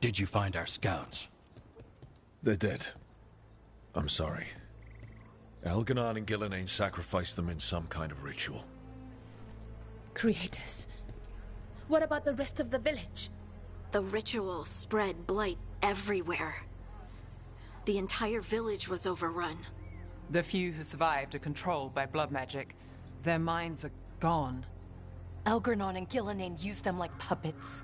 did you find our scouts? They're dead. I'm sorry. Elganon and Gillenane sacrificed them in some kind of ritual. Creators. What about the rest of the village? The ritual spread blight everywhere. The entire village was overrun. The few who survived are controlled by blood magic. Their minds are gone. Elganon and Gillenane used them like puppets.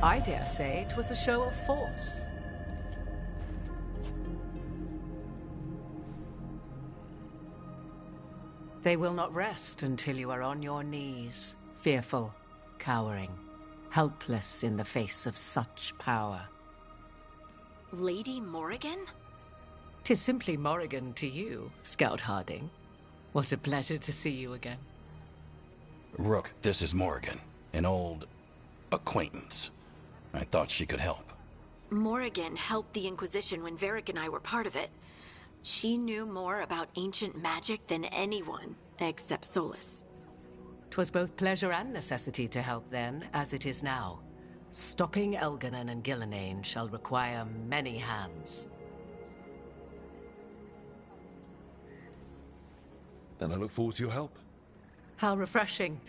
I dare say it was a show of force. They will not rest until you are on your knees, fearful, cowering, helpless in the face of such power. Lady Morrigan? 'Tis simply Morrigan to you, Scout Harding. What a pleasure to see you again. Rook, this is Morrigan, an old acquaintance. I thought she could help. Morrigan helped the Inquisition when Varric and I were part of it. She knew more about ancient magic than anyone, except Solus. 'Twas both pleasure and necessity to help then, as it is now. Stopping Elganon and Gillenane shall require many hands. Then I look forward to your help. How refreshing.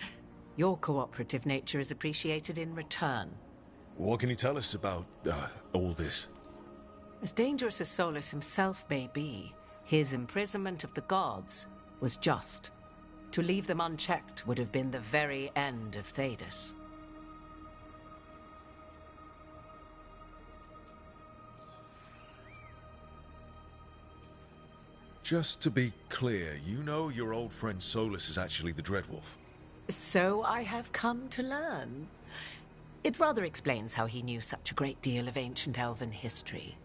Your cooperative nature is appreciated in return. What can you tell us about, all this? As dangerous as Solus himself may be, his imprisonment of the gods was just. To leave them unchecked would have been the very end of Thedas. Just to be clear, you know your old friend Solus is actually the Dreadwolf. So I have come to learn. It rather explains how he knew such a great deal of ancient elven history,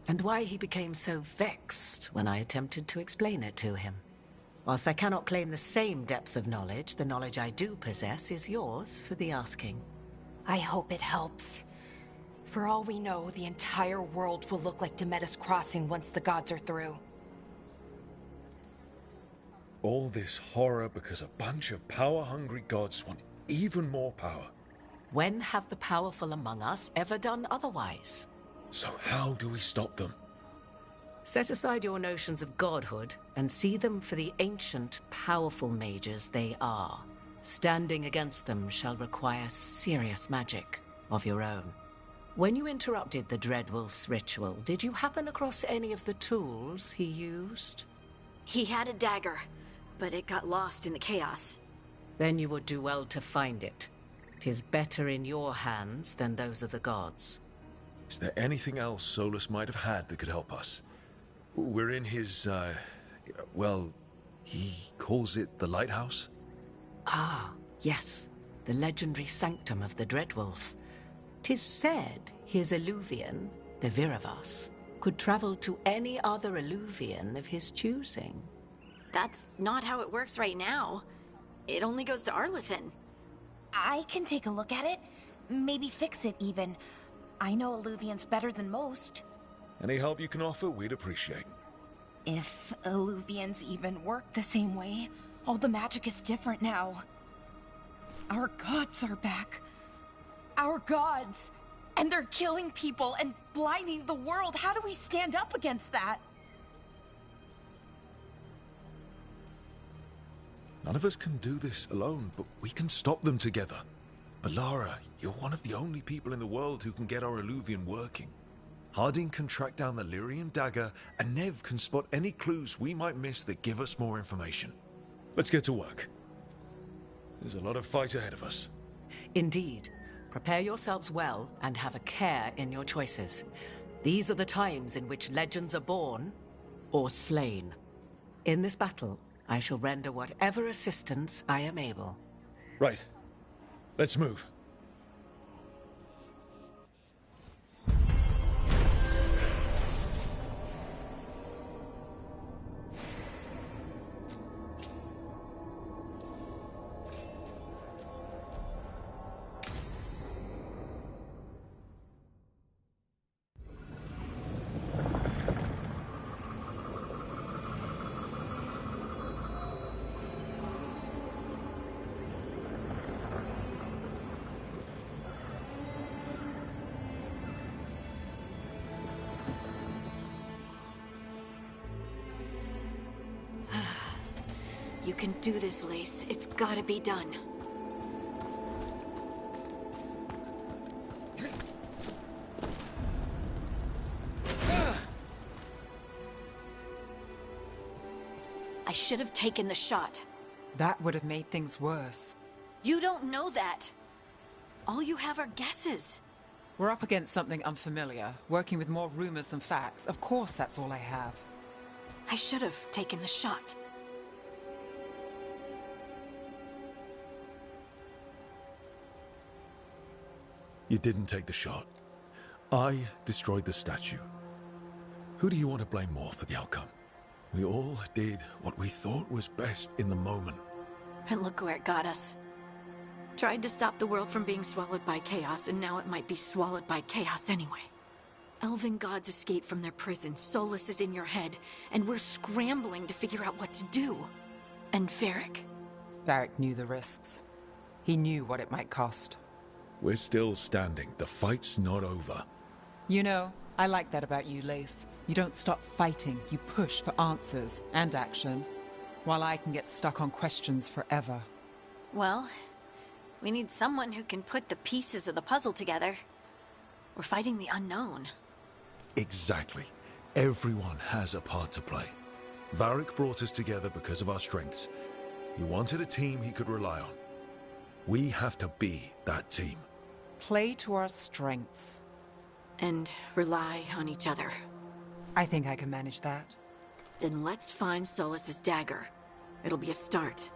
and why he became so vexed when I attempted to explain it to him. Whilst I cannot claim the same depth of knowledge, the knowledge I do possess is yours for the asking. I hope it helps. For all we know, the entire world will look like Demetus Crossing once the gods are through. All this horror because a bunch of power-hungry gods want even more power. When have the powerful among us ever done otherwise? So how do we stop them? Set aside your notions of godhood and see them for the ancient, powerful mages they are. Standing against them shall require serious magic of your own. When you interrupted the Dreadwolf's ritual, did you happen across any of the tools he used? He had a dagger, but it got lost in the chaos. Then you would do well to find it. 'Tis better in your hands than those of the gods. Is there anything else Solus might have had that could help us? We're in his, well, he calls it the lighthouse? Ah, yes. The legendary sanctum of the Dreadwolf. 'Tis said his Illuvian, the Viravas, could travel to any other Illuvian of his choosing. That's not how it works right now. It only goes to Arlethan. I can take a look at it. Maybe fix it, even. I know Illuvians better than most. Any help you can offer, we'd appreciate. If Illuvians even work the same way, all the magic is different now. Our gods are back. Our gods! And they're killing people and blinding the world. How do we stand up against that? None of us can do this alone, but we can stop them together. Alara, you're one of the only people in the world who can get our Illuvian working. Harding can track down the Lyrian dagger, and Nev can spot any clues we might miss that give us more information. Let's get to work. There's a lot of fight ahead of us. Indeed. Prepare yourselves well and have a care in your choices. These are the times in which legends are born or slain. In this battle, I shall render whatever assistance I am able. Right. Let's move. You can do this, Lace. It's gotta be done. I should have taken the shot. That would have made things worse. You don't know that. All you have are guesses. We're up against something unfamiliar, working with more rumors than facts. Of course that's all I have. I should have taken the shot. You didn't take the shot. I destroyed the statue. Who do you want to blame more for the outcome? We all did what we thought was best in the moment. And look where it got us. Tried to stop the world from being swallowed by chaos, and now it might be swallowed by chaos anyway. Elven gods escaped from their prison, Solus is in your head, and we're scrambling to figure out what to do. And Varric. Varric knew the risks. He knew what it might cost. We're still standing. The fight's not over. You know, I like that about you, Lace. You don't stop fighting, you push for answers and action, while I can get stuck on questions forever. Well, we need someone who can put the pieces of the puzzle together. We're fighting the unknown. Exactly. Everyone has a part to play. Varric brought us together because of our strengths. He wanted a team he could rely on. We have to be that team. Play to our strengths. And rely on each other. I think I can manage that. Then let's find Solus's dagger. It'll be a start.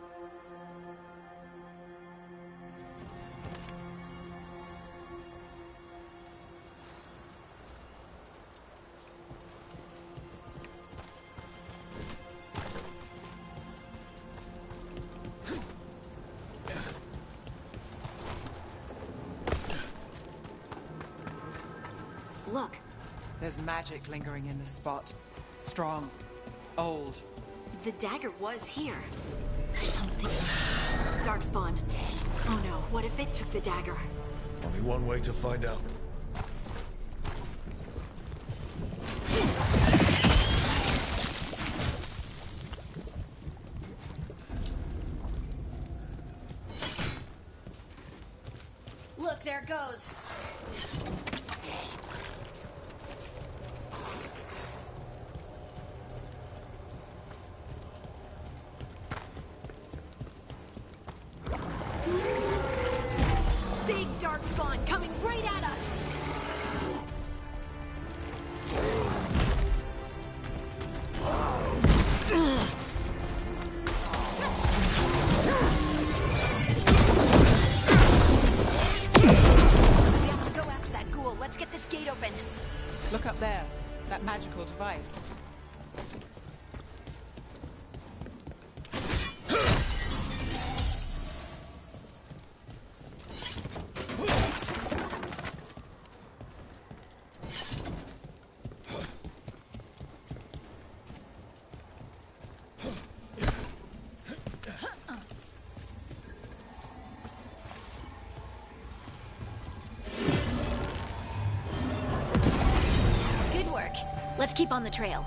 Look. There's magic lingering in this spot. Strong. Old. The dagger was here. Something. Darkspawn. Oh no, what if it took the dagger? Only one way to find out. Look, there it goes. Big Darkspawn coming right at us! We have to go after that ghoul. Let's get this gate open. Look up there. That magical device. Good work. Let's keep on the trail.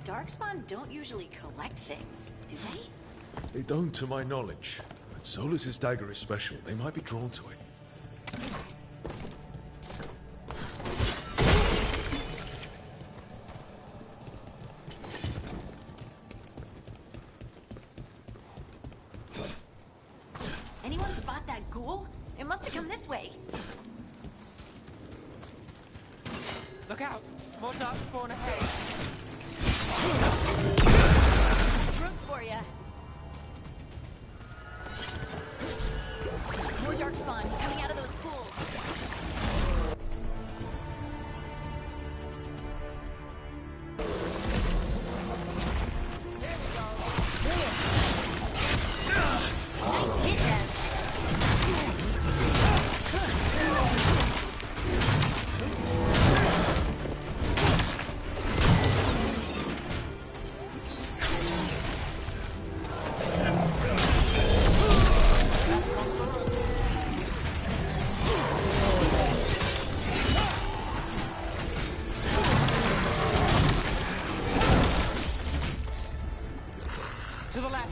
Darkspawn don't usually collect things, do they? They don't, to my knowledge. But Solus's dagger is special. They might be drawn to it. Anyone spot that ghoul? It must have come this way. Look out! More darkspawn ahead. Room for ya. More darkspawn coming out of those pools. Nice hit, Dev. To the left.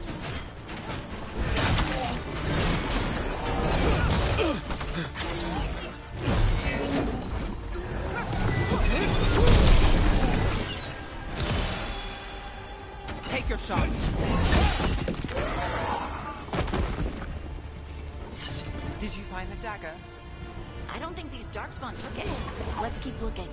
Take your shot. Did you find the dagger? I don't think these darkspawn took it. Let's keep looking.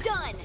Done!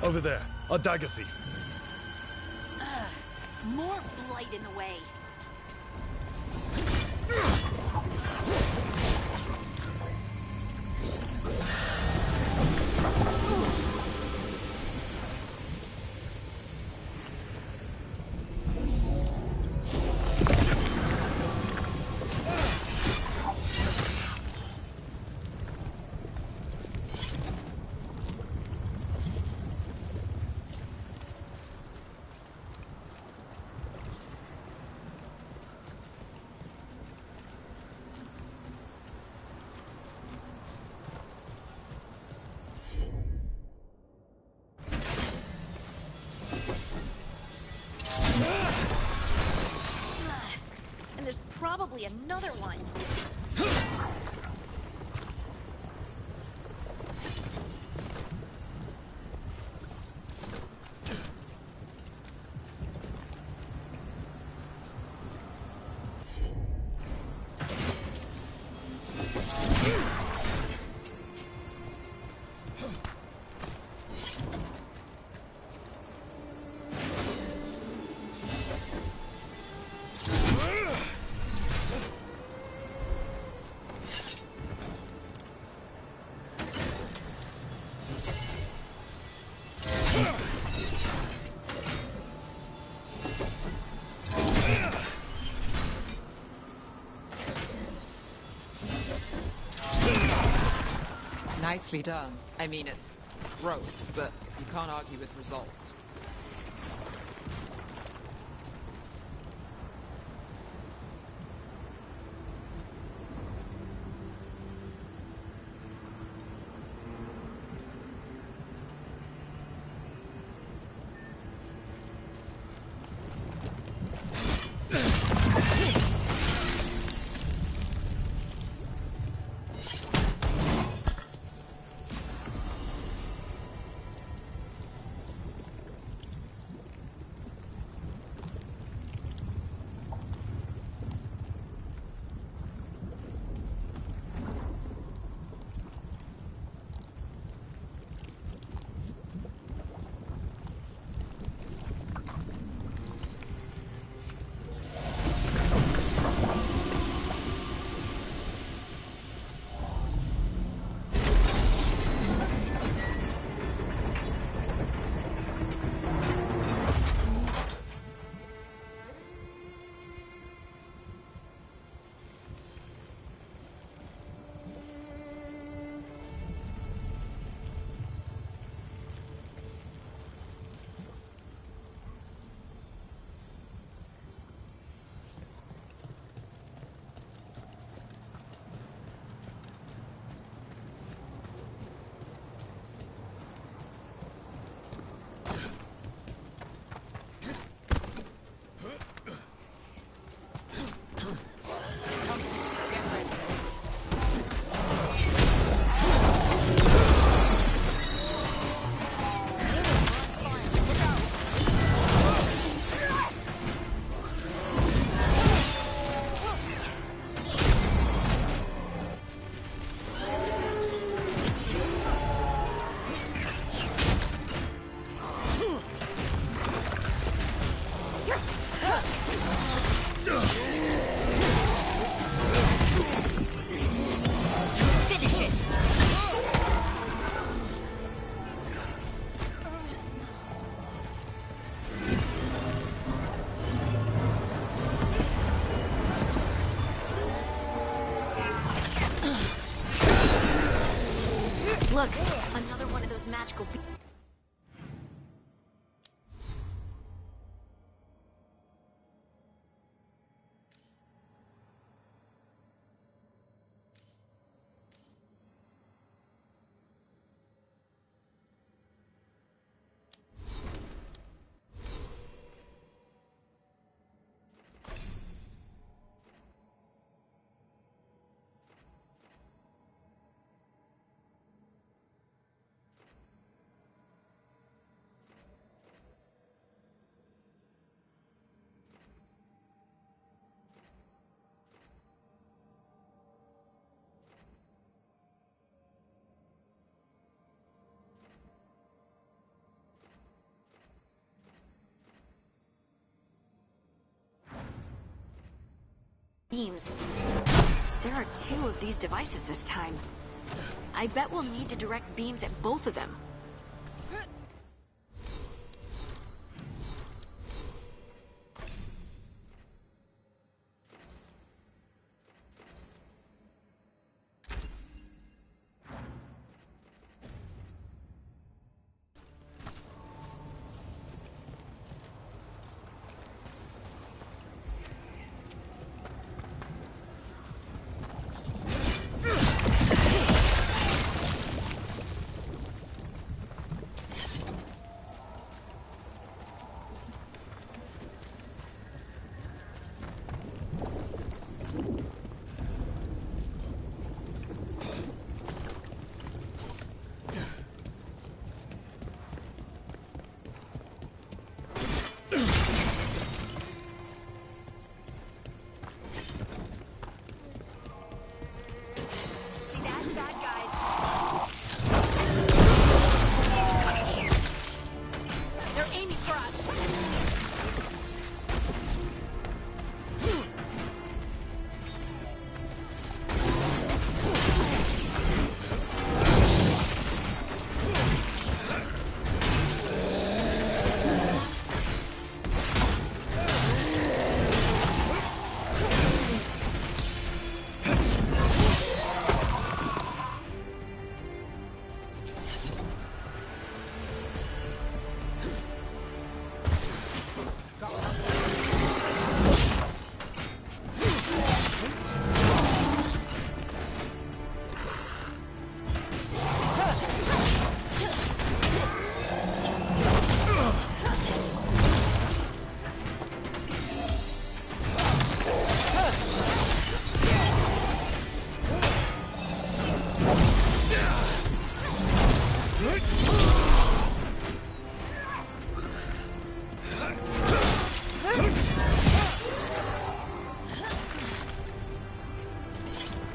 Over there, our dagger thief. More blight in the way. And there's probably another one. Nicely done. I mean, it's gross, but you can't argue with results. Look, another one of those magical beams. There are 2 of these devices this time. I bet we'll need to direct beams at both of them.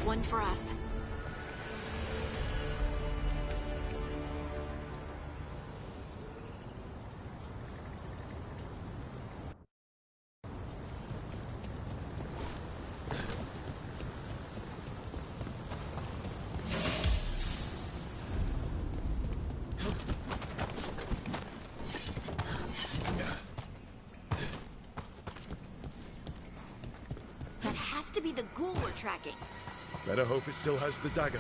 One for us. That has to be the ghoul we're tracking. Better hope it still has the dagger.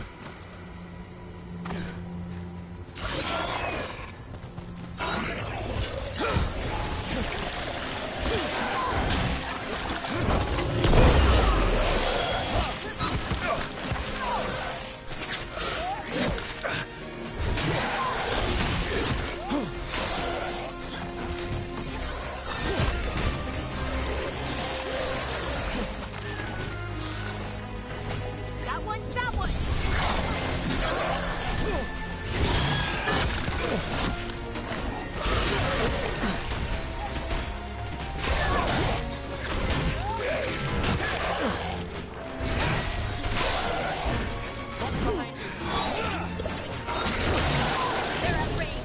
That one, that one! They're at range.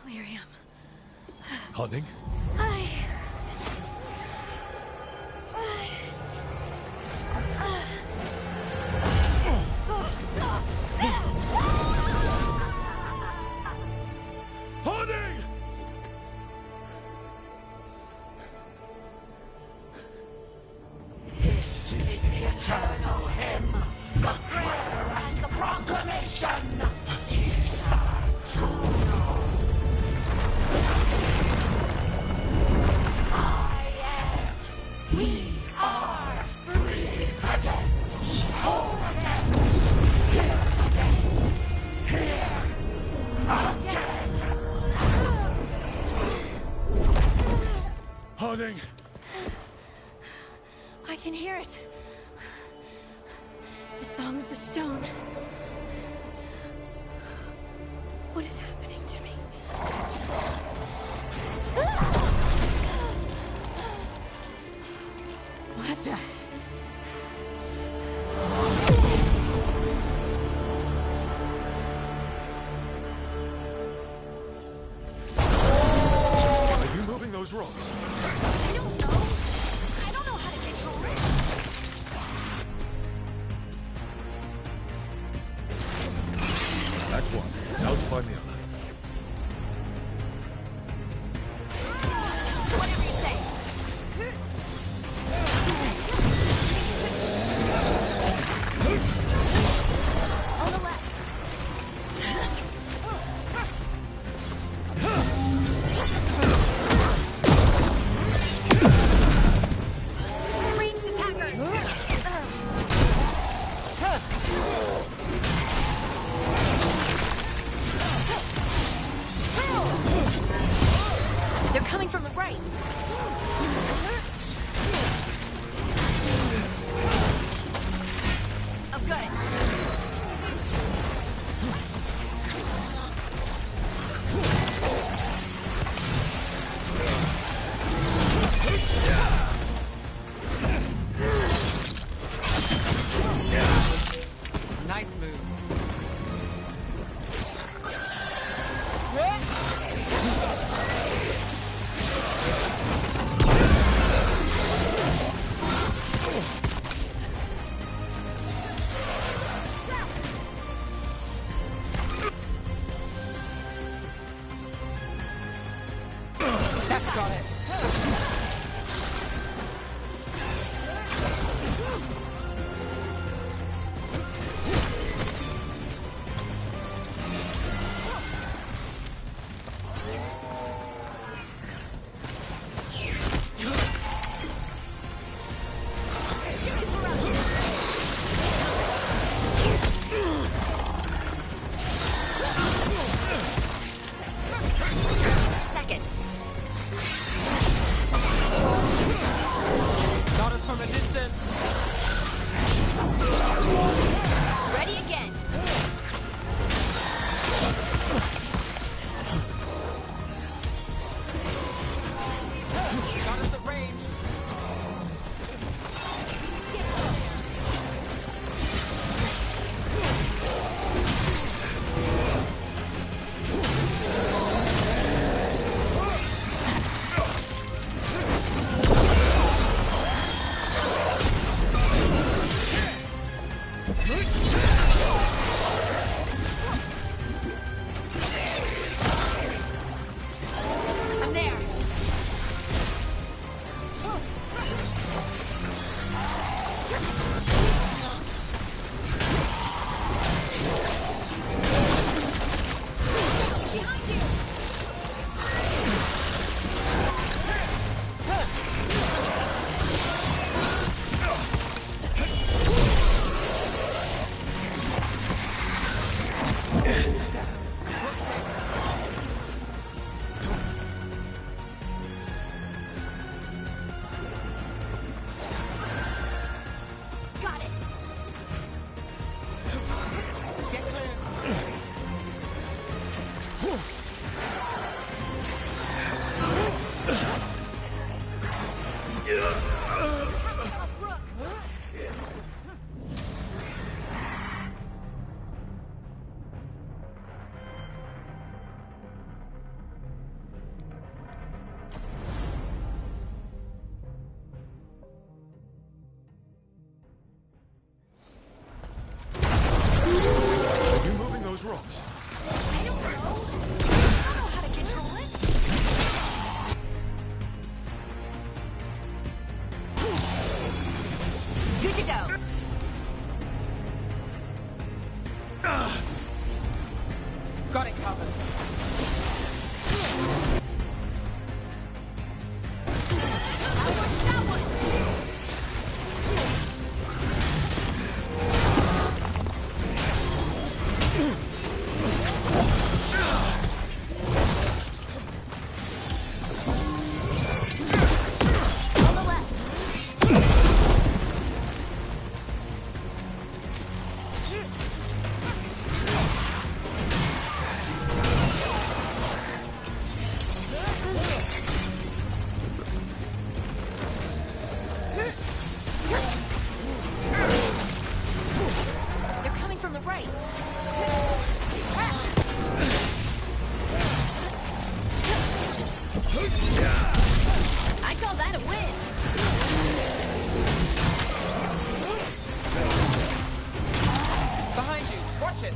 Lyrium. Harding? Harding! This is the eternal hymn, the prayer and the proclamation. Isa to know. I am. We are free again. Whole again. Here again. Here again. Harding! I can hear it. The Song of the Stone. What is happening to me? What the? Are you moving those rocks? I don't know. I don't know how to control it. That's one. Now to find the other. I'm there. Got it. Get clear. Are you moving those rocks? I don't know how to control it. Good to go. Got it covered. On the left. They're coming from the right. I call that a win. Behind you. Watch it.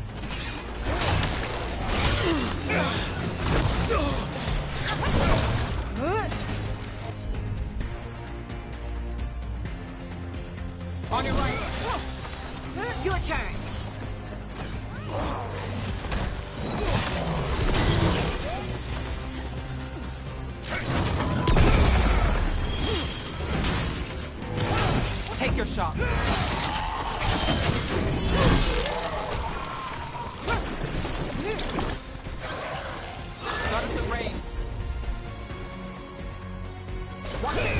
On your right. Your turn. Take your shot. Got us the rain. Watch it.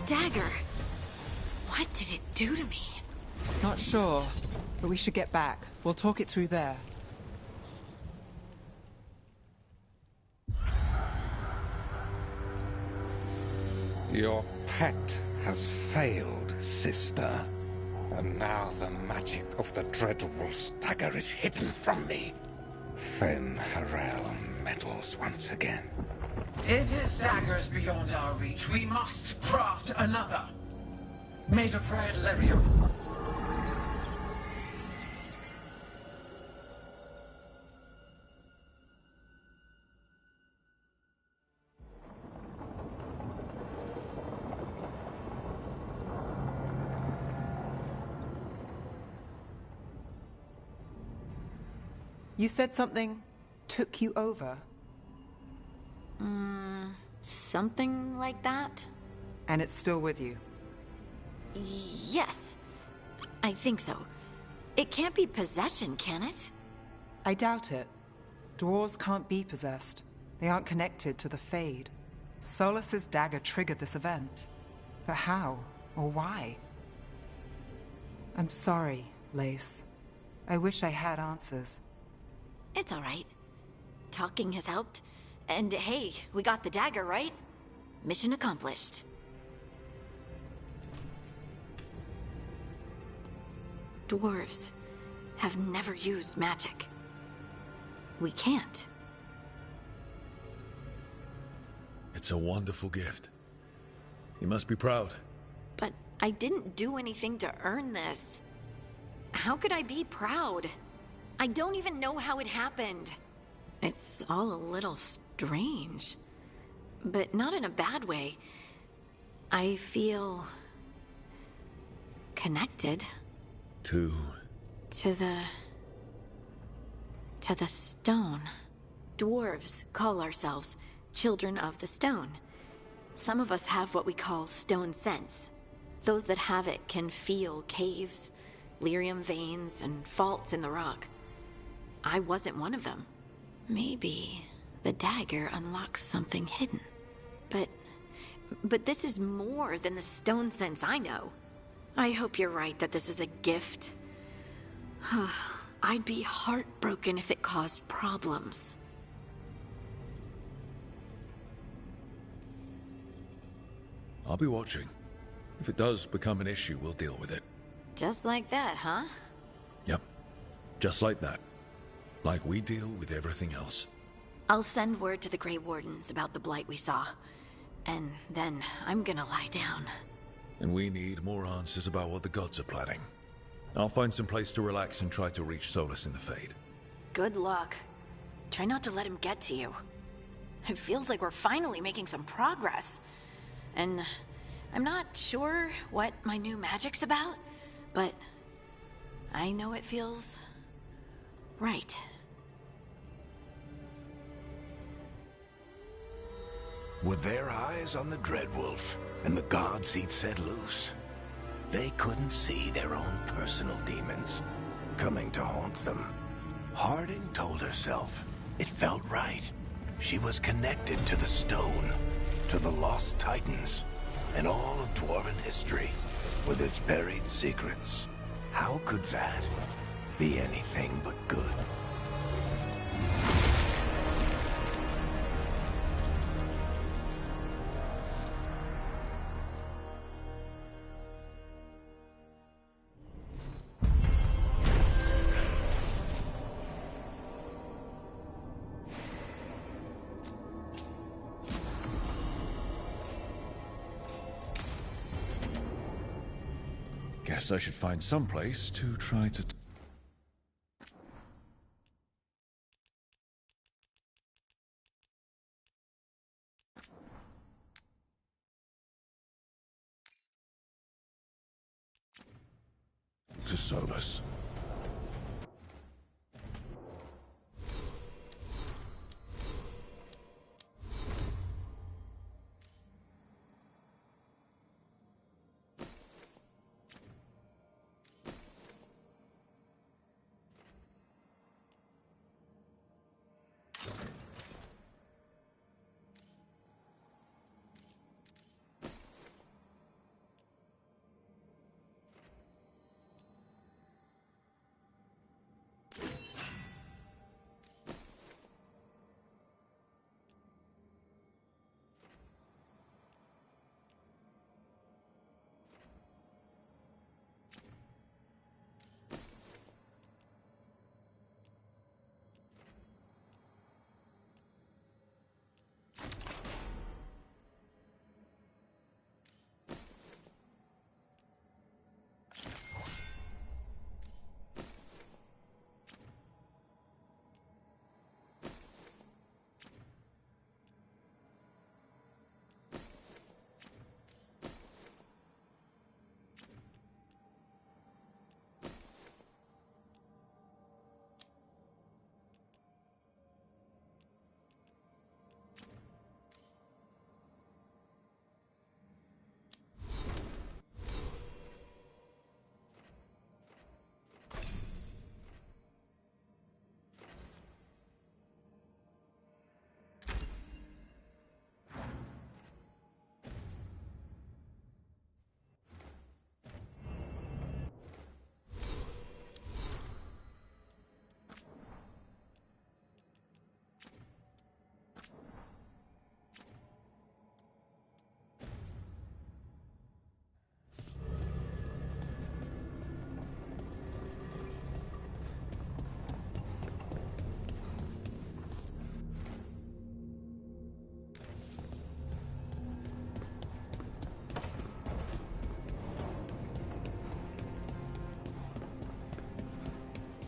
Dagger. What did it do to me? Not sure, but we should get back. We'll talk it through there. Your pact has failed, sister. And now the magic of the Dreadwolf's dagger is hidden from me. Fen Harel meddles once again. If his dagger's beyond our reach, we must craft another. Made of red lyrium. You said something took you over? Something like that? And it's still with you? Yes. I think so. It can't be possession, can it? I doubt it. Dwarves can't be possessed. They aren't connected to the Fade. Solas's dagger triggered this event. But how? Or why? I'm sorry, Lace. I wish I had answers. It's all right. Talking has helped. And hey, we got the dagger, right? Mission accomplished. Dwarves have never used magic. We can't. It's a wonderful gift. You must be proud. But I didn't do anything to earn this. How could I be proud? I don't even know how it happened. It's all a little strange. But not in a bad way. I feel connected. To the stone. Dwarves call ourselves children of the stone. Some of us have what we call stone sense. Those that have it can feel caves, lyrium veins, and faults in the rock. I wasn't one of them. Maybe the dagger unlocks something hidden. But this is more than the stone sense I know. I hope you're right that this is a gift. I'd be heartbroken if it caused problems. I'll be watching. If it does become an issue, we'll deal with it. Just like that, huh? Yep. Just like that. Like we deal with everything else. I'll send word to the Grey Wardens about the blight we saw. And then I'm gonna lie down. And we need more answers about what the gods are planning. I'll find some place to relax and try to reach Solus in the Fade. Good luck. Try not to let him get to you. It feels like we're finally making some progress. And I'm not sure what my new magic's about, but I know it feels right. With their eyes on the Dreadwolf and the gods he'd set loose, they couldn't see their own personal demons coming to haunt them. Harding told herself it felt right. She was connected to the stone, to the lost titans, and all of Dwarven history, with its buried secrets. How could that be anything but good? Guess I should find some place to try to... to Solus.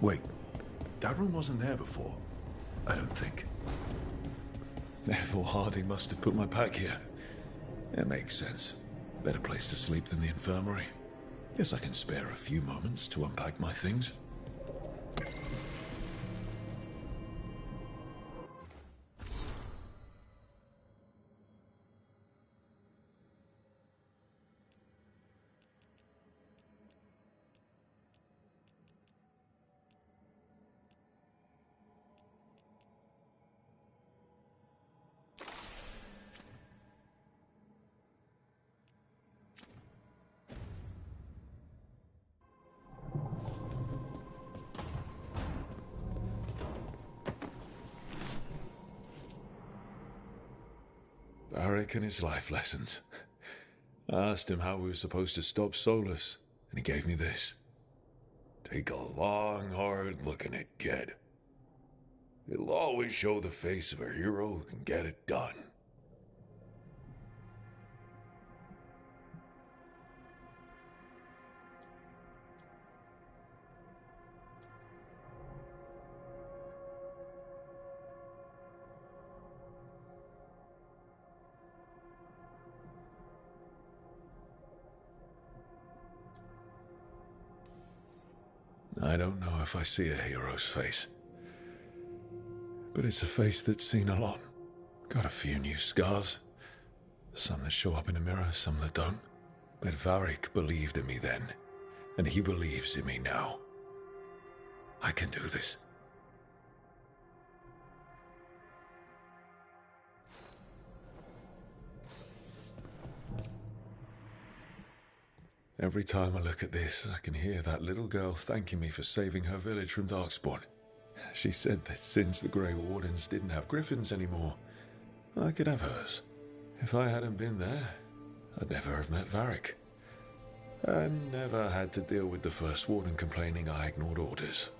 Wait, that room wasn't there before. I don't think. Therefore, Harding must have put my pack here. It makes sense. Better place to sleep than the infirmary. Guess I can spare a few moments to unpack my things. Varric and his life lessons. I asked him how we were supposed to stop Solus, and he gave me this. Take a long, hard look in it, kid. It'll always show the face of a hero who can get it done. I don't know if I see a hero's face. But it's a face that's seen a lot. Got a few new scars. Some that show up in a mirror, some that don't. But Varric believed in me then, and he believes in me now. I can do this. Every time I look at this, I can hear that little girl thanking me for saving her village from Darkspawn. She said that since the Grey Wardens didn't have griffins anymore, I could have hers. If I hadn't been there, I'd never have met Varric. I never had to deal with the First Warden complaining I ignored orders.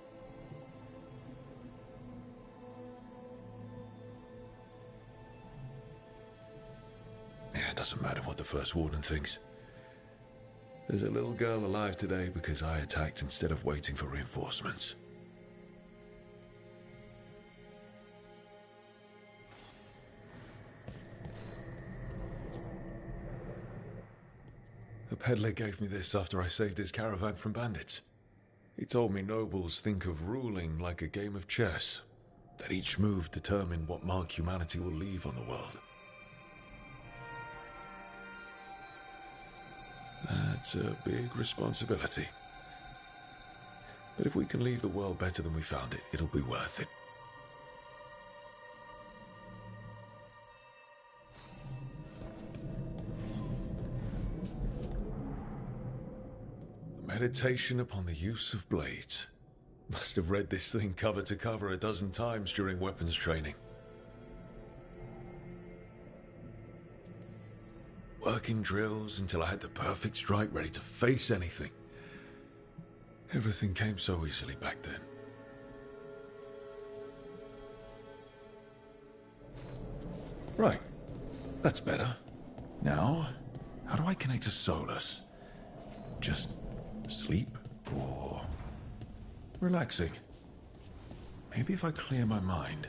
It doesn't matter what the First Warden thinks. There's a little girl alive today because I attacked instead of waiting for reinforcements. A peddler gave me this after I saved his caravan from bandits. He told me nobles think of ruling like a game of chess, that each move determines what mark humanity will leave on the world. That's a big responsibility. But if we can leave the world better than we found it, it'll be worth it. Meditation upon the use of blades. Must have read this thing cover to cover a dozen times during weapons training. Working drills until I had the perfect strike ready to face anything. Everything came so easily back then. Right. That's better. Now, how do I connect to Solus? Just sleep or relaxing? Maybe if I clear my mind.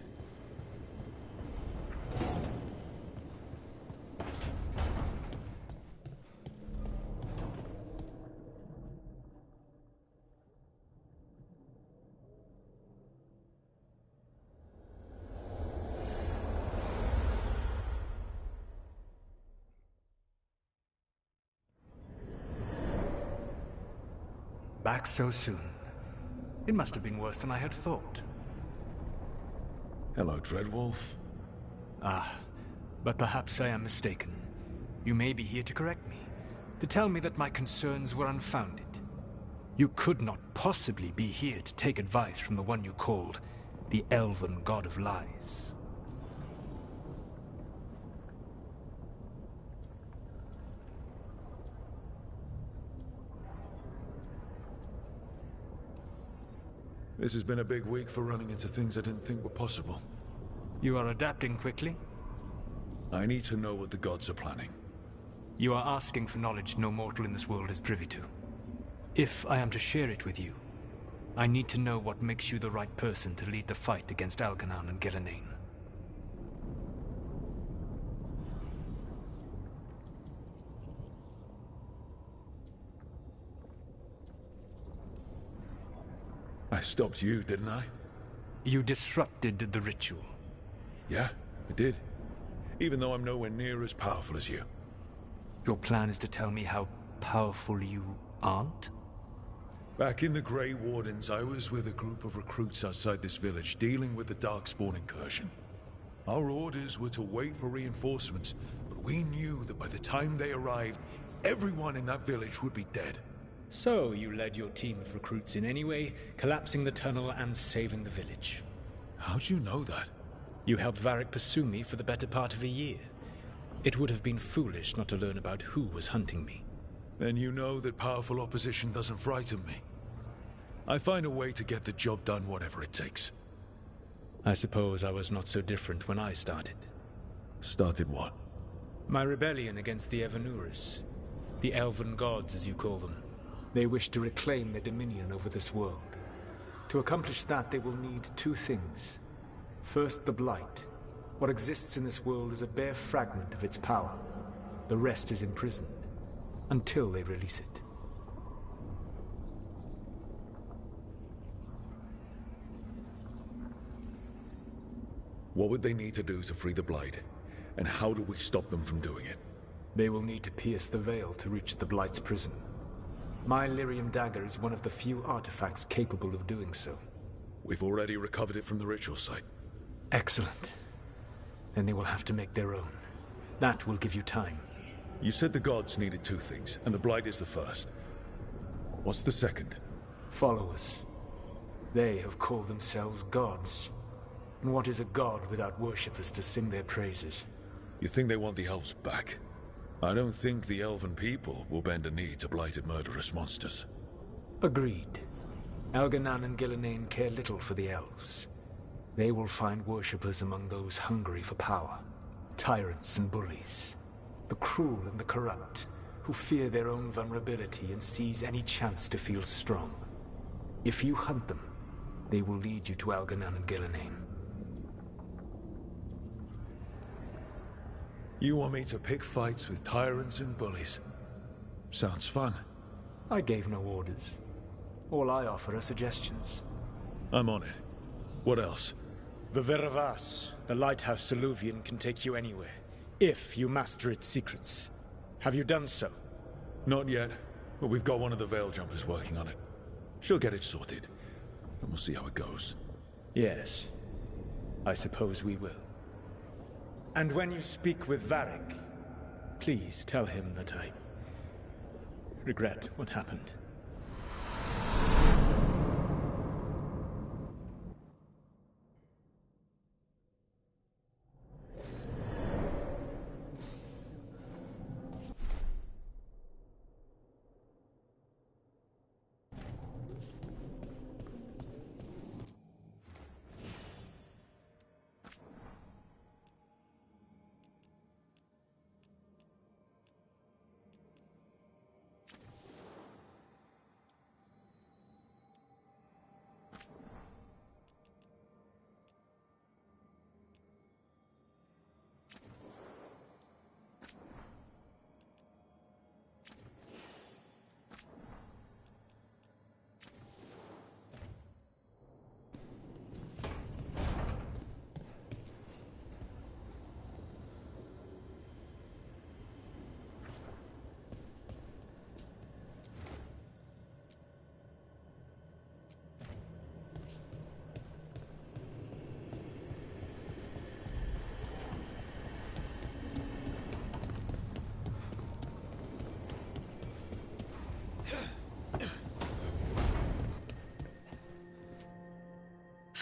Back so soon. It must have been worse than I had thought. Hello, Dreadwolf. Ah, but perhaps I am mistaken. You may be here to correct me, to tell me that my concerns were unfounded. You could not possibly be here to take advice from the one you called the Elven God of Lies. This has been a big week for running into things I didn't think were possible. You are adapting quickly? I need to know what the gods are planning. You are asking for knowledge no mortal in this world is privy to. If I am to share it with you, I need to know what makes you the right person to lead the fight against Algernon and Gillenane. I stopped you, didn't I? You disrupted the ritual. Yeah, I did. Even though I'm nowhere near as powerful as you. Your plan is to tell me how powerful you aren't? Back in the Grey Wardens, I was with a group of recruits outside this village dealing with the Darkspawn incursion. Our orders were to wait for reinforcements, but we knew that by the time they arrived, everyone in that village would be dead. So you led your team of recruits in anyway, collapsing the tunnel and saving the village. How'd you know that? You helped Varric pursue me for the better part of a year. It would have been foolish not to learn about who was hunting me. Then you know that powerful opposition doesn't frighten me. I find a way to get the job done whatever it takes. I suppose I was not so different when I started. Started what? My rebellion against the Evanuris. The Elven Gods, as you call them. They wish to reclaim their dominion over this world. To accomplish that, they will need two things. First, the Blight. What exists in this world is a bare fragment of its power. The rest is imprisoned, until they release it. What would they need to do to free the Blight? And how do we stop them from doing it? They will need to pierce the veil to reach the Blight's prison. My Lyrium dagger is one of the few artifacts capable of doing so. We've already recovered it from the ritual site. Excellent. Then they will have to make their own. That will give you time. You said the gods needed two things, and the Blight is the first. What's the second? Followers. They have called themselves gods. And what is a god without worshippers to sing their praises? You think they want the elves back? I don't think the elven people will bend a knee to blighted murderous monsters. Agreed. Algernon and Gillenane care little for the elves. They will find worshippers among those hungry for power. Tyrants and bullies. The cruel and the corrupt. who fear their own vulnerability and seize any chance to feel strong. If you hunt them, they will lead you to Algernon and Gillenheim. You want me to pick fights with tyrants and bullies? Sounds fun. I gave no orders. All I offer are suggestions. I'm on it. What else? The Veravas, the lighthouse Soluvian, can take you anywhere, if you master its secrets. Have you done so? Not yet, but we've got one of the Veil Jumpers working on it. She'll get it sorted, and we'll see how it goes. Yes, I suppose we will. And when you speak with Varric, please tell him that I regret what happened.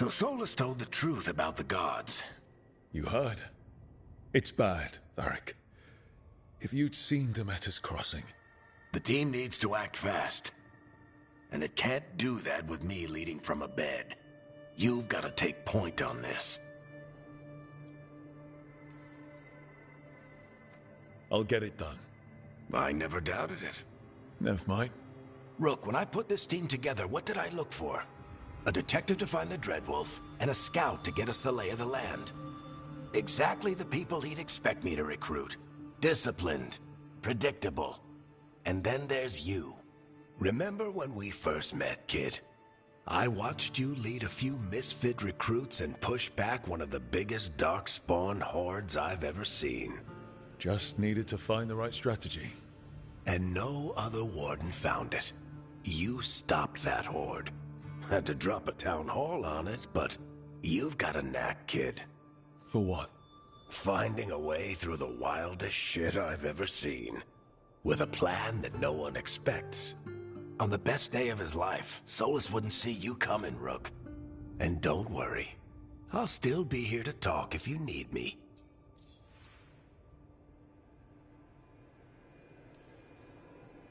So Solus told the truth about the gods. You heard? It's bad, Varric. If you'd seen Demeter's crossing... The team needs to act fast. And it can't do that with me leading from a bed. You've got to take point on this. I'll get it done. I never doubted it. Never mind. Rook, when I put this team together, what did I look for? A detective to find the Dreadwolf, and a scout to get us the lay of the land. Exactly the people he'd expect me to recruit. Disciplined, predictable. And then there's you. Remember when we first met, kid? I watched you lead a few misfit recruits and push back one of the biggest darkspawn hordes I've ever seen. Just needed to find the right strategy. And no other warden found it. You stopped that horde. Had to drop a town hall on it, but you've got a knack, kid. For what? Finding a way through the wildest shit I've ever seen. With a plan that no one expects. On the best day of his life, Solus wouldn't see you coming, Rook. And don't worry. I'll still be here to talk if you need me.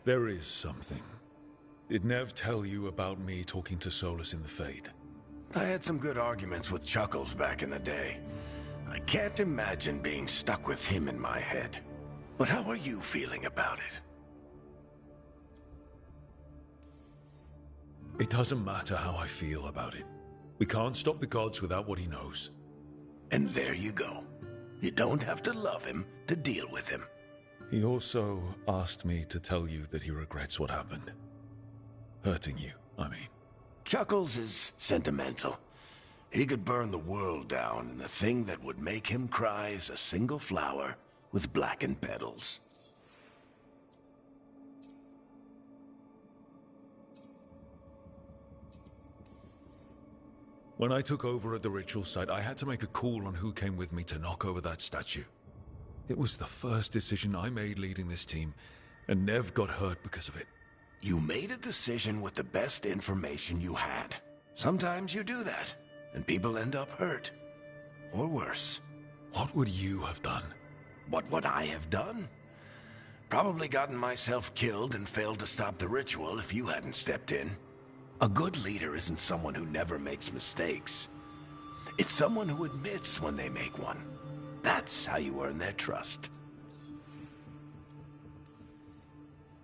There is something. Did Nev tell you about me talking to Solus in the Fade? I had some good arguments with Chuckles back in the day. I can't imagine being stuck with him in my head. But how are you feeling about it? It doesn't matter how I feel about it. We can't stop the gods without what he knows. And there you go. You don't have to love him to deal with him. He also asked me to tell you that he regrets what happened. Hurting you, I mean. Chuckles is sentimental. He could burn the world down, and the thing that would make him cry is a single flower with blackened petals. When I took over at the ritual site, I had to make a call on who came with me to knock over that statue. It was the first decision I made leading this team, and Nev got hurt because of it. You made a decision with the best information you had. Sometimes you do that, and people end up hurt. Or worse. What would you have done? What would I have done? Probably gotten myself killed and failed to stop the ritual if you hadn't stepped in. A good leader isn't someone who never makes mistakes. It's someone who admits when they make one. That's how you earn their trust.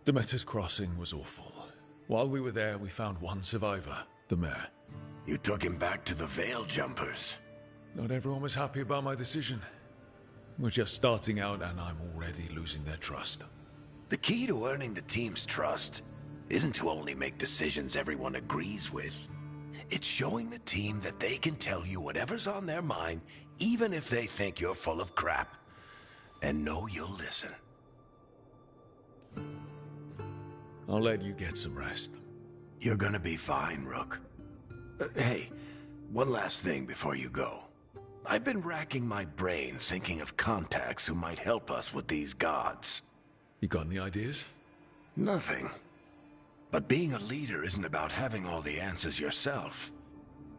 Demeter's Crossing was awful. While we were there, we found one survivor, the mayor. You took him back to the Veil Jumpers. Not everyone was happy about my decision. We're just starting out and I'm already losing their trust. The key to earning the team's trust isn't to only make decisions everyone agrees with. It's showing the team that they can tell you whatever's on their mind, even if they think you're full of crap. And know you'll listen. I'll let you get some rest. You're gonna be fine, Rook. Hey, one last thing before you go. I've been racking my brain thinking of contacts who might help us with these gods. You got any ideas? Nothing. But being a leader isn't about having all the answers yourself.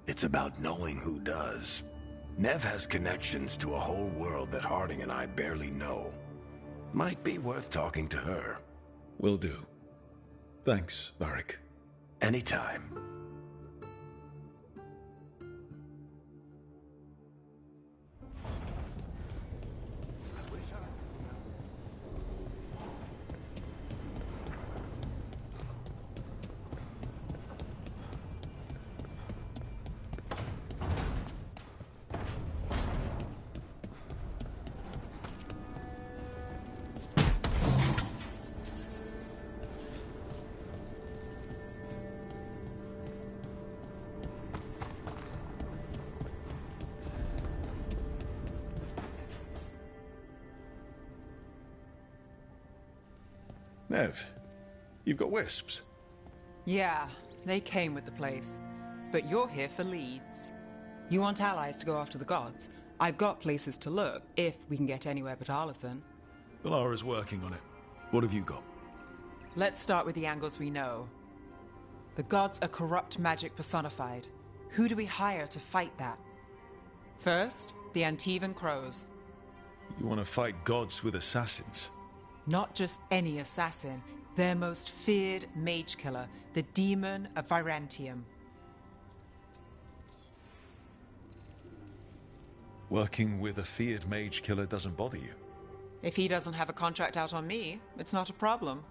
It's about knowing who does. Nev has connections to a whole world that Harding and I barely know. Might be worth talking to her. Will do. Thanks, Varric. Anytime. Nev, you've got wisps. Yeah, they came with the place. But you're here for leads. You want allies to go after the gods? I've got places to look, if we can get anywhere but Arlathan. Valara's working on it. What have you got? Let's start with the angles we know. The gods are corrupt magic personified. Who do we hire to fight that? First, the Antivan Crows. You want to fight gods with assassins? Not just any assassin, their most feared mage killer, the Demon of Virantium. Working with a feared mage killer doesn't bother you? If he doesn't have a contract out on me, it's not a problem.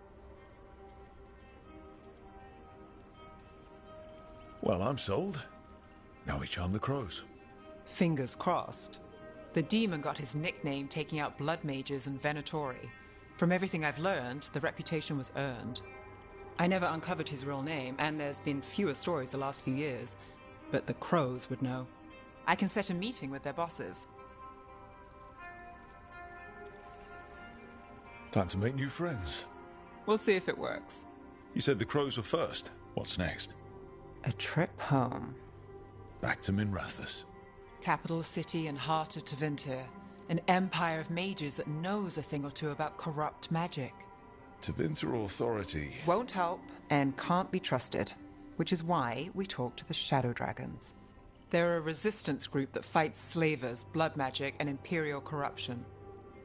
Well, I'm sold. Now we charm the crows. Fingers crossed. The demon got his nickname taking out blood mages and Venatori. From everything I've learned, the reputation was earned. I never uncovered his real name, and there's been fewer stories the last few years, but the crows would know. I can set a meeting with their bosses. Time to make new friends. We'll see if it works. You said the crows were first. What's next? A trip home. Back to Minrathous. Capital city and heart of Tevinter. An empire of mages that knows a thing or two about corrupt magic. Tevinter Authority Won't help and can't be trusted, which is why we talk to the Shadow Dragons. They're a resistance group that fights slavers, blood magic, and imperial corruption.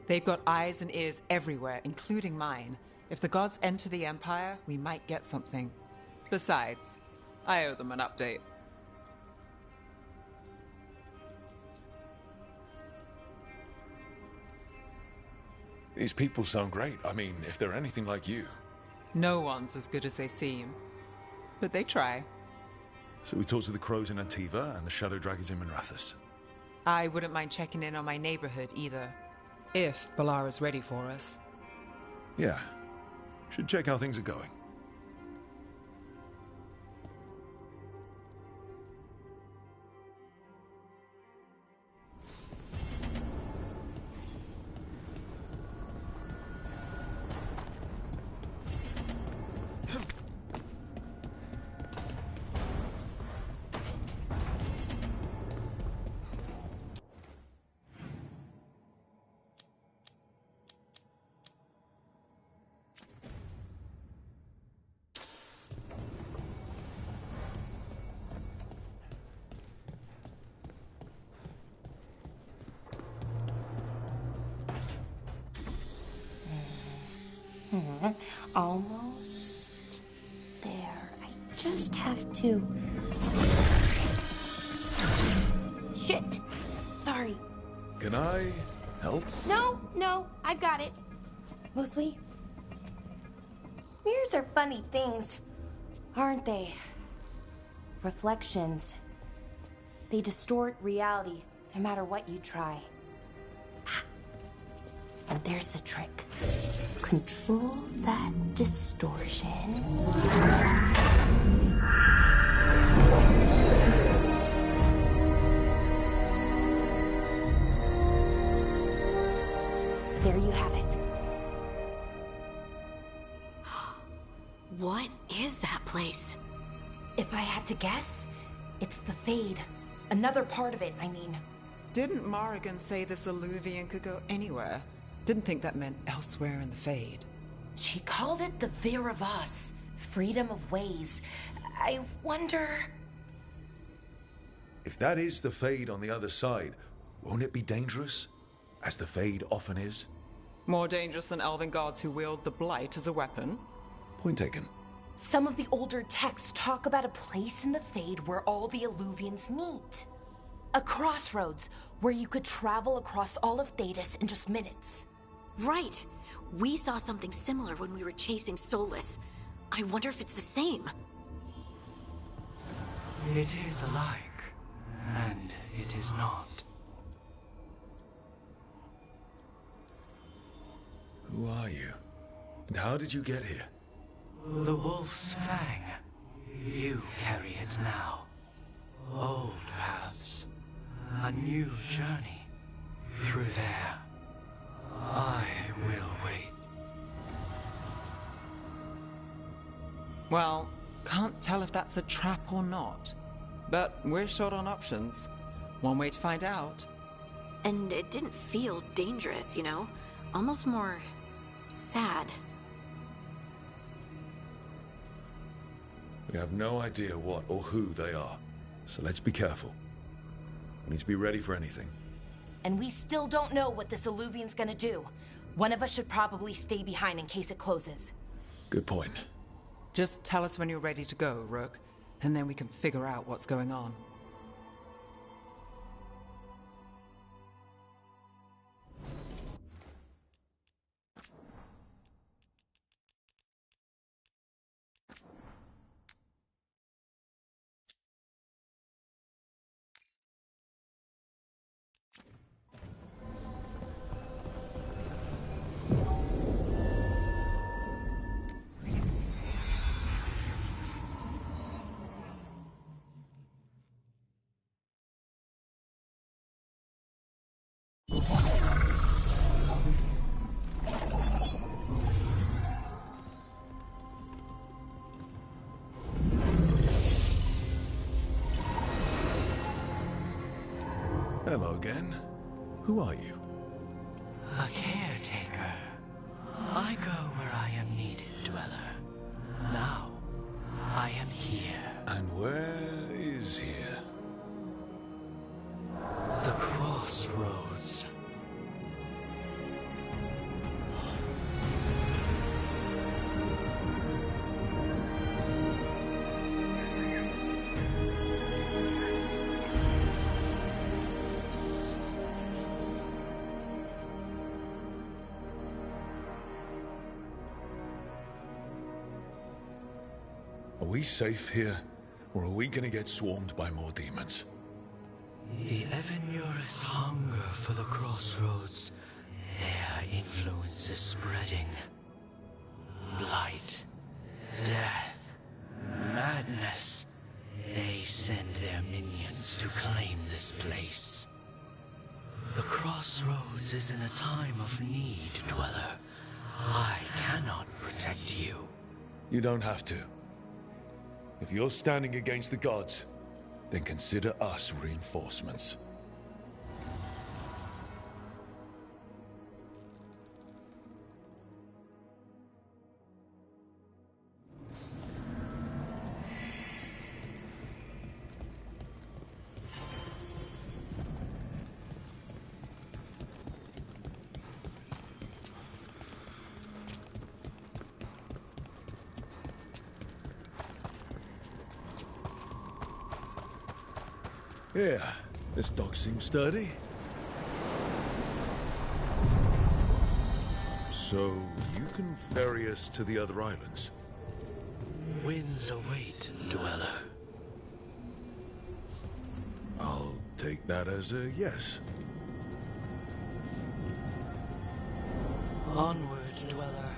They've got eyes and ears everywhere, including mine. If the gods enter the empire, we might get something. Besides, I owe them an update. These people sound great. I mean, if they're anything like you. No one's as good as they seem. But they try. So we talk to the crows in Antiva and the Shadow Dragons in Minrathous. I wouldn't mind checking in on my neighborhood either. If Balara's ready for us. Yeah. Should check how things are going. Almost there. I just have to... Shit! Sorry. Can I help? No, I've got it. Mostly, Mirrors are funny things, aren't they? Reflections. They distort reality, no matter what you try. And there's the trick. Control that distortion. There you have it. What is that place? If I had to guess, it's the Fade. Another part of it, I mean. Didn't Morrigan say this Illuvian could go anywhere? Didn't think that meant elsewhere in the Fade. She called it the Vir of Us, freedom of ways. I wonder... If that is the Fade on the other side, won't it be dangerous? As the Fade often is? More dangerous than elven gods who wield the Blight as a weapon? Point taken. Some of the older texts talk about a place in the Fade where all the Illuvians meet. A crossroads where you could travel across all of Thedas in just minutes. Right. We saw something similar when we were chasing Solus. I wonder if it's the same. It is alike, and it is not. Who are you? And how did you get here? The Wolf's Fang. You carry it now. Old paths. A new journey. Through there. I will wait. Well, can't tell if that's a trap or not. But we're short on options. One way to find out. And it didn't feel dangerous, you know? Almost more... sad. We have no idea what or who they are, so let's be careful. We need to be ready for anything. And we still don't know what this Illuvian's gonna do. One of us should probably stay behind in case it closes. Good point. Just tell us when you're ready to go, Rook, and then we can figure out what's going on. Hello again. Who are you? A caretaker. I go where I am needed, Dweller. Now, I am here. And where is here? The crossroads. Are we safe here, or are we gonna get swarmed by more demons? The Evenurus hunger for the crossroads. Their influence is spreading. Blight, death, madness. They send their minions to claim this place. The crossroads is in a time of need, Dweller. I cannot protect you. You don't have to. If you're standing against the gods, then consider us reinforcements. Yeah, this dog seems sturdy. So, you can ferry us to the other islands? Winds await, Dweller. I'll take that as a yes. Onward, Dweller.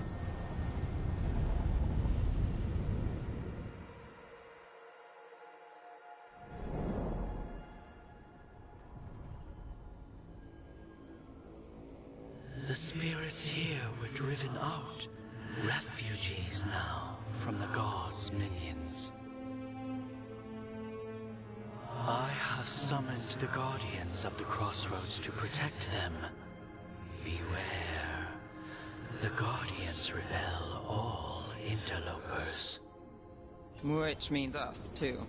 The spirits here were driven out, refugees now from the gods' minions. I have summoned the guardians of the crossroads to protect them. Beware. The guardians repel all interlopers. Which means us, too.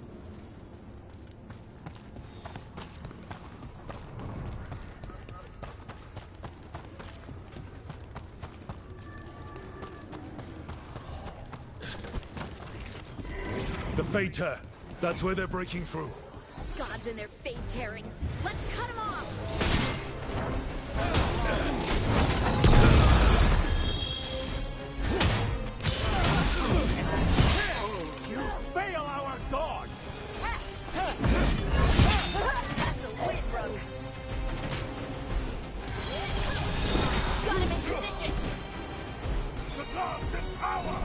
The Fater! That's where they're breaking through. Gods and their fate tearing. Let's cut them off! You fail our gods! That's a win, Rook. Got him in position. The gods in power!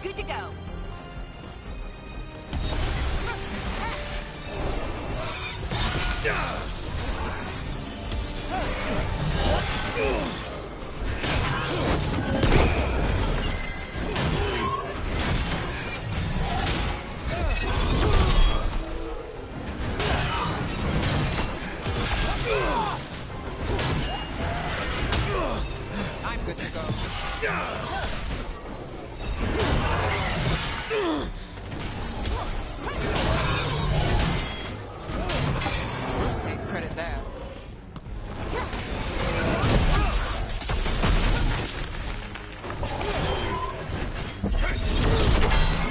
Good to go. I'm good to go. Takes credit there.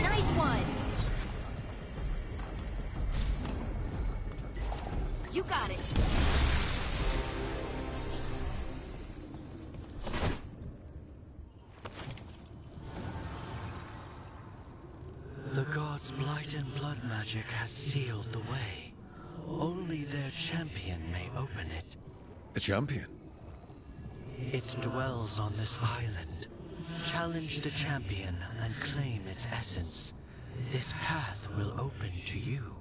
Nice one. You got it. The gods' blight and blood magic has sealed the way. Only their champion may open it. A champion? It dwells on this island. Challenge the champion and claim its essence. This path will open to you.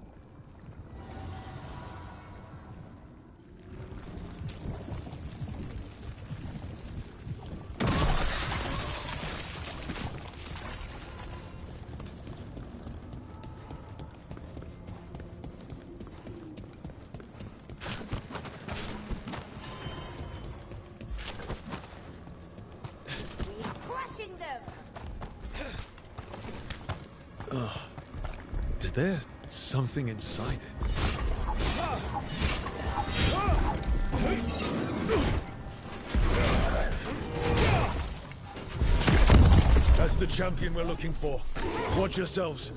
Crushing them. Is there something inside it? That's the champion we're looking for. Watch yourselves.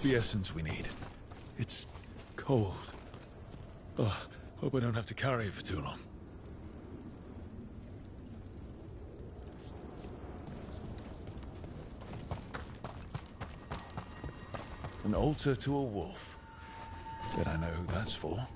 the essence we need. It's cold. Oh, hope I don't have to carry it for too long. An altar to a wolf. Bet I know who that's for.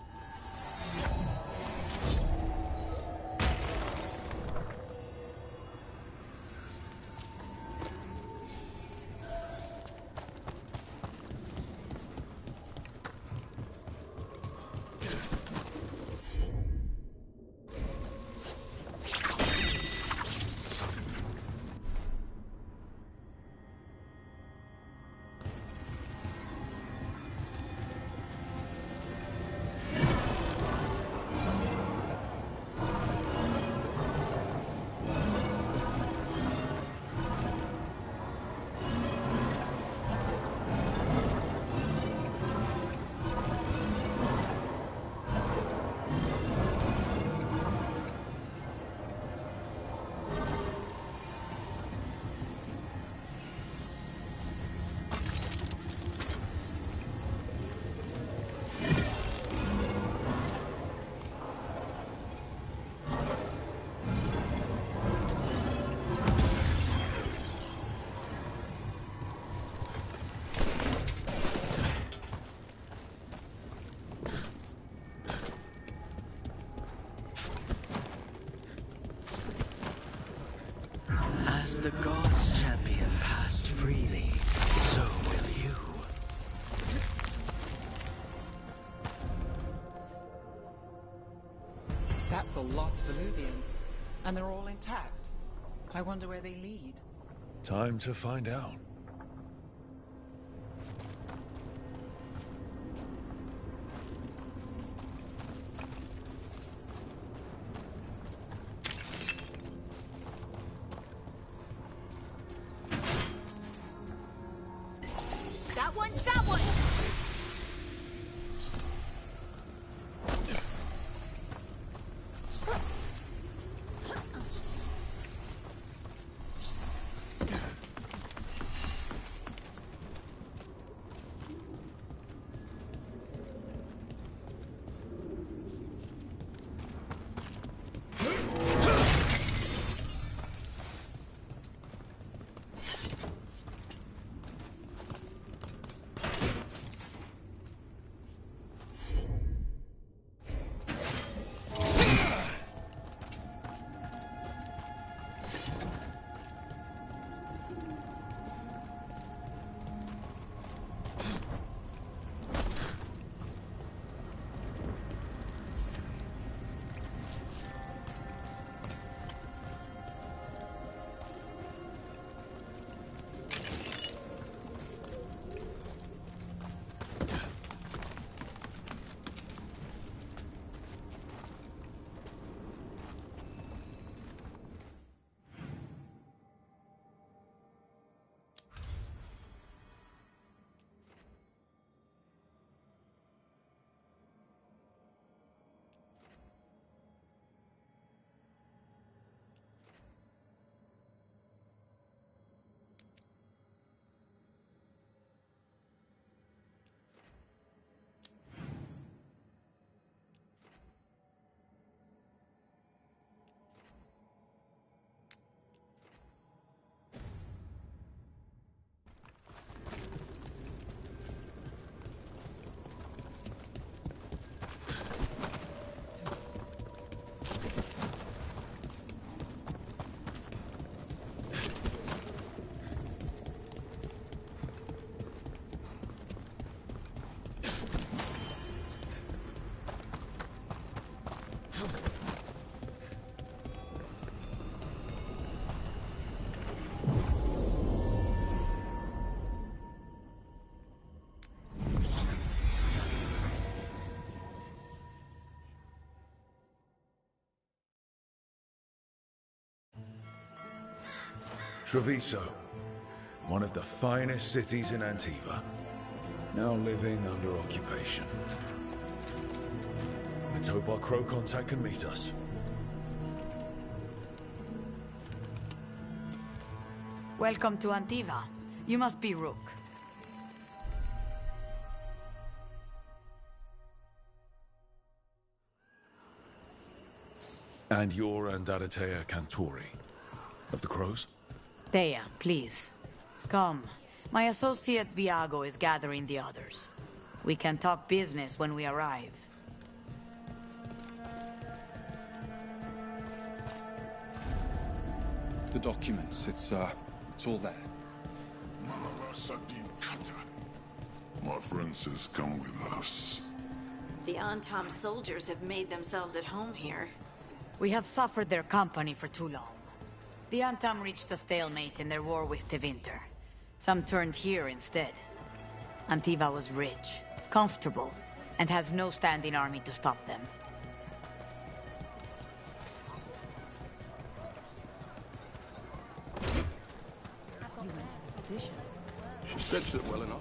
As the gods' champion passed freely, so will you. That's a lot of Illuvians, and they're all intact. I wonder where they lead. Time to find out. That one! Treviso, one of the finest cities in Antiva, now living under occupation. Let's hope our crow contact can meet us. Welcome to Antiva. You must be Rook. And you're Andaratea Cantori, of the Crows? Thea, please. Come. My associate Viago is gathering the others. We can talk business when we arrive. The documents, it's all there. My friend says come with us. The Antam soldiers have made themselves at home here. We have suffered their company for too long. The Antam reached a stalemate in their war with Tevinter. Some turned here instead. Antiva was rich, comfortable, and has no standing army to stop them. You went to the physician. She stretched it well enough.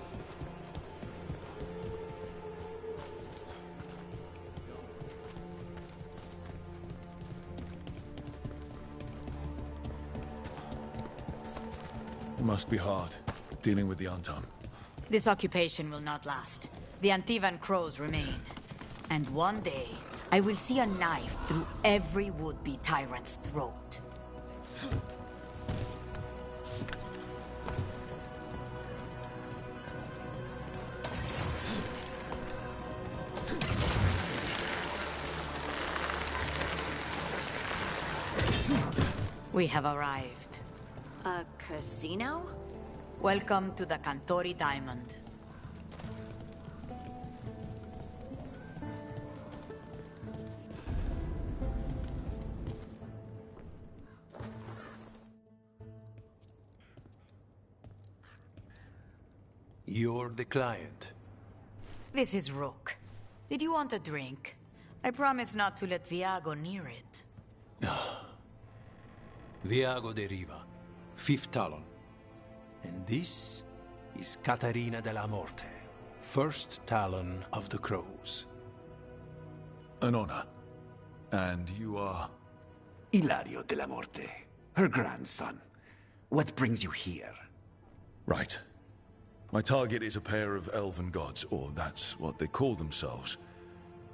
It must be hard, dealing with the Antam. This occupation will not last. The Antivan crows remain. And one day, I will see a knife through every would-be tyrant's throat. We have arrived. A casino? Welcome to the Cantori Diamond. You're the client. This is Rook. Did you want a drink? I promise not to let Viago near it. Viago de Riva, 5th Talon. And this is Caterina della Morte, 1st Talon of the Crows. An honor. And you are? Ilario della Morte, her grandson. What brings you here? Right. My target is a pair of elven gods, or that's what they call themselves.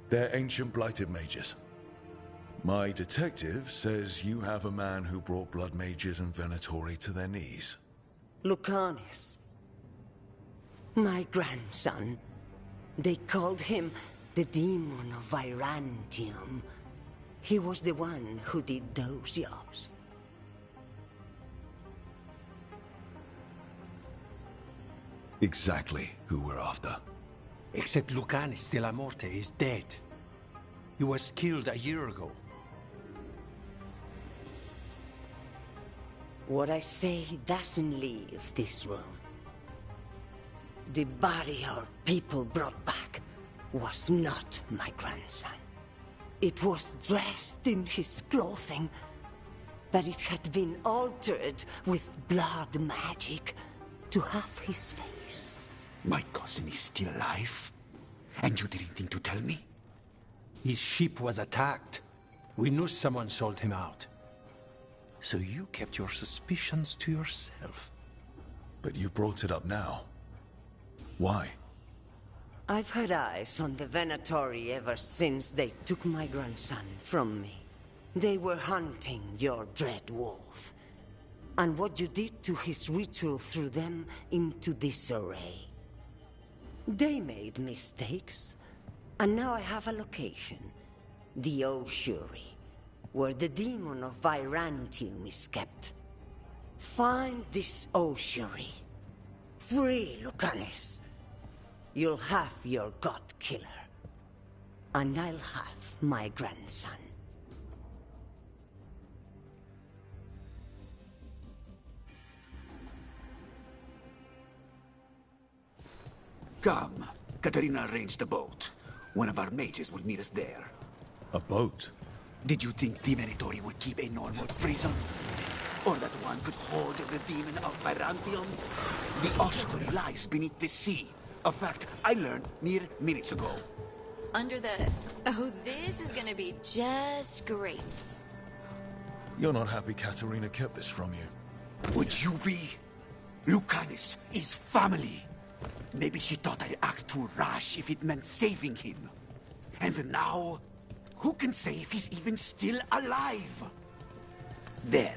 They're ancient blighted mages. My detective says you have a man who brought blood mages and Venatori to their knees. Lucanis. My grandson. They called him the Demon of Virantium. He was the one who did those jobs. Exactly who we're after. Except Lucanis della Morte is dead. He was killed a year ago. What I say doesn't leave this room. The body our people brought back was not my grandson. It was dressed in his clothing, but it had been altered with blood magic to have his face. My cousin is still alive? And you didn't think to tell me? His ship was attacked. We knew someone sold him out. So you kept your suspicions to yourself. But you brought it up now. Why? I've had eyes on the Venatori ever since they took my grandson from me. They were hunting your dread wolf. And what you did to his ritual threw them into disarray. They made mistakes, and now I have a location. The Ossuary, where the demon of Virantium is kept. Find this Ossuary. Free Lucanis. You'll have your god killer. And I'll have my grandson. Come. Katerina arranged a boat. One of our mages will meet us there. A boat? Did you think the Venatori would keep a normal prison? Or that one could hold the demon of Virantium? The ossuary lies beneath the sea. A fact I learned mere minutes ago. Under the... Oh, this is gonna be just great. You're not happy Katerina kept this from you. Would you be? Lucanis is family. Maybe she thought I'd act too rash if it meant saving him. And now, Who can say if he's even still alive? There.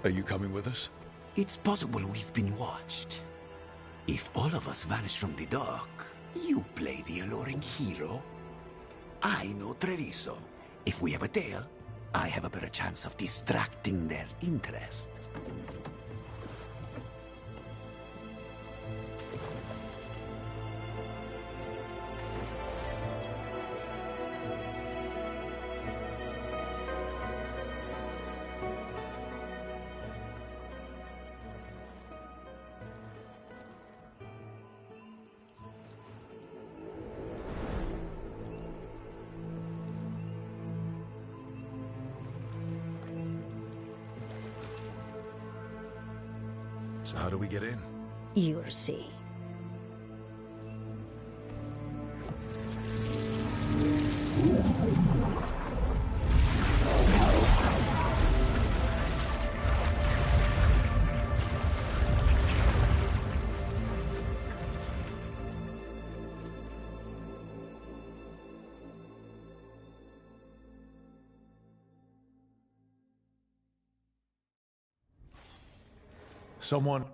Are you coming with us? It's possible we've been watched. If all of us vanish from the dock, you play the alluring hero. I know Treviso. If we have a tail, I have a better chance of distracting their interest. So how do we get in? You'll see. Someone